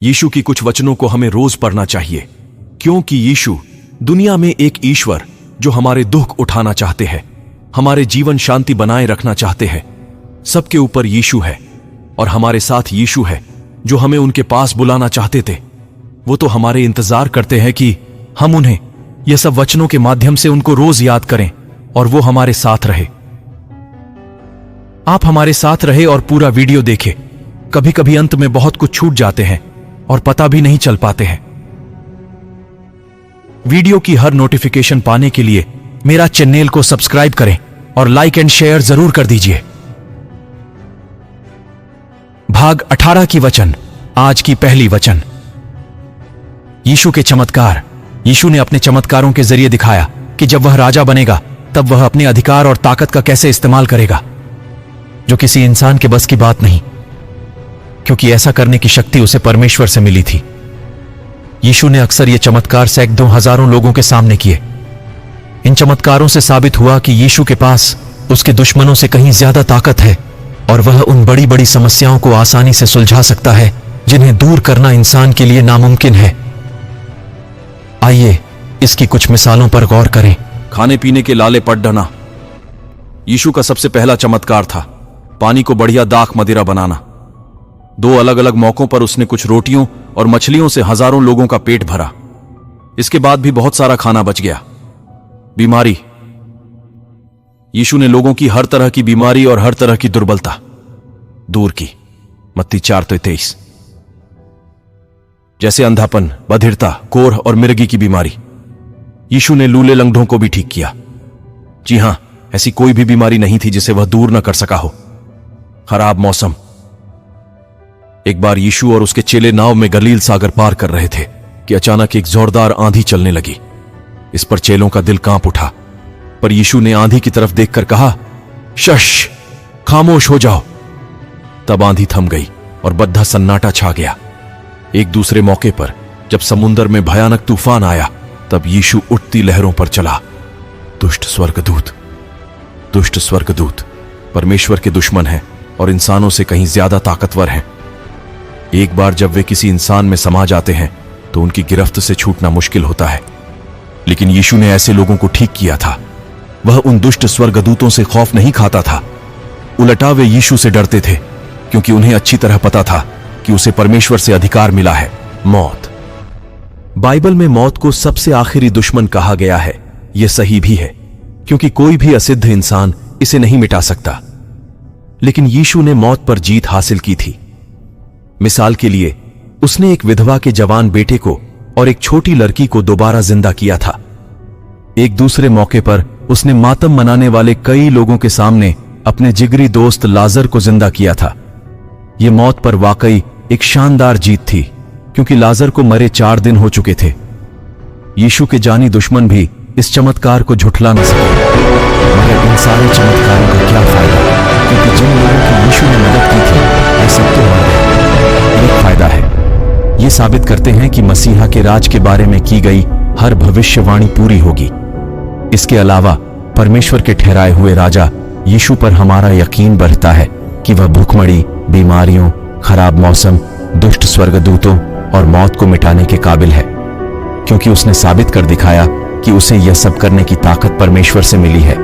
यीशु की कुछ वचनों को हमें रोज पढ़ना चाहिए, क्योंकि यीशु दुनिया में एक ईश्वर जो हमारे दुख उठाना चाहते हैं, हमारे जीवन शांति बनाए रखना चाहते हैं। सबके ऊपर यीशु है और हमारे साथ यीशु है जो हमें उनके पास बुलाना चाहते थे। वो तो हमारे इंतजार करते हैं कि हम उन्हें यह सब वचनों के माध्यम से उनको रोज याद करें और वो हमारे साथ रहे। आप हमारे साथ रहे और पूरा वीडियो देखें। कभी कभी अंत में बहुत कुछ छूट जाते हैं और पता भी नहीं चल पाते हैं। वीडियो की हर नोटिफिकेशन पाने के लिए मेरा चैनल को सब्सक्राइब करें और लाइक एंड शेयर जरूर कर दीजिए। भाग 18 की वचन। आज की पहली वचन। यीशु के चमत्कार। यीशु ने अपने चमत्कारों के जरिए दिखाया कि जब वह राजा बनेगा तब वह अपने अधिकार और ताकत का कैसे इस्तेमाल करेगा, जो किसी इंसान के बस की बात नहीं, क्योंकि ऐसा करने की शक्ति उसे परमेश्वर से मिली थी। यीशु ने अक्सर ये चमत्कार सैकड़ों हजारों लोगों के सामने किए। इन चमत्कारों से साबित हुआ कि यीशु के पास उसके दुश्मनों से कहीं ज्यादा ताकत है और वह उन बड़ी बड़ी समस्याओं को आसानी से सुलझा सकता है जिन्हें दूर करना इंसान के लिए नामुमकिन है। आइए इसकी कुछ मिसालों पर गौर करें। खाने पीने के लाले पट डना। यीशु का सबसे पहला चमत्कार था पानी को बढ़िया दाख मदिरा बनाना। 2 अलग अलग मौकों पर उसने कुछ रोटियों और मछलियों से हजारों लोगों का पेट भरा। इसके बाद भी बहुत सारा खाना बच गया। बीमारी। यीशु ने लोगों की हर तरह की बीमारी और हर तरह की दुर्बलता दूर की। मत्ती 4:23। जैसे अंधापन, बधिरता, कोढ़ और मिर्गी की बीमारी। यीशु ने लूले लंगड़ों को भी ठीक किया। जी हां, ऐसी कोई भी बीमारी नहीं थी जिसे वह दूर न कर सका हो। खराब मौसम। एक बार यीशु और उसके चेले नाव में गलील सागर पार कर रहे थे कि अचानक एक जोरदार आंधी चलने लगी। इस पर चेलों का दिल कांप उठा, पर यीशु ने आंधी की तरफ देखकर कहा, शश, खामोश हो जाओ। तब आंधी थम गई और बद्धा सन्नाटा छा गया। एक दूसरे मौके पर जब समुद्र में भयानक तूफान आया तब यीशु उठती लहरों पर चला। दुष्ट स्वर्गदूत परमेश्वर के दुश्मन हैं और इंसानों से कहीं ज्यादा ताकतवर हैं। एक बार जब वे किसी इंसान में समा जाते हैं तो उनकी गिरफ्त से छूटना मुश्किल होता है, लेकिन यीशु ने ऐसे लोगों को ठीक किया था। वह उन दुष्ट स्वर्गदूतों से खौफ नहीं खाता था, उल्टा वे यीशु से डरते थे, क्योंकि उन्हें अच्छी तरह पता था कि उसे परमेश्वर से अधिकार मिला है। मौत। बाइबल में मौत को सबसे आखिरी दुश्मन कहा गया है। यह सही भी है, क्योंकि कोई भी असिद्ध इंसान इसे नहीं मिटा सकता, लेकिन यीशु ने मौत पर जीत हासिल की थी। मिसाल के लिए, उसने एक विधवा के जवान बेटे को और एक छोटी लड़की को दोबारा जिंदा किया था। एक दूसरे मौके पर उसने मातम मनाने वाले कई लोगों के सामने अपने जिगरी दोस्त लाजर को जिंदा किया था। यह मौत पर वाकई एक शानदार जीत थी, क्योंकि लाजर को मरे 4 दिन हो चुके थे। यीशु के जानी दुश्मन भी इस चमत्कार को झुठला न सके। मगर इन सारे चमत्कारों का क्या फायदा, क्योंकि जिन लोगों की यीशु ने मदद की थी वे सब तो मर गए। एक फायदा है, ये साबित करते हैं कि मसीहा के राज के बारे में की गई हर भविष्यवाणी पूरी होगी। इसके अलावा परमेश्वर के ठहराए हुए राजा यीशु पर हमारा यकीन बढ़ता है कि वह भूखमरी, बीमारियों, खराब मौसम, दुष्ट स्वर्गदूतों और मौत को मिटाने के काबिल है, क्योंकि उसने साबित कर दिखाया कि उसे यह सब करने की ताकत परमेश्वर से मिली है।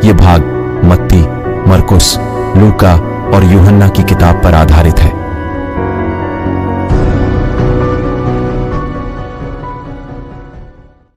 यह भाग मत्ती, मरकुस, लूका और यूहन्ना की किताब पर आधारित है।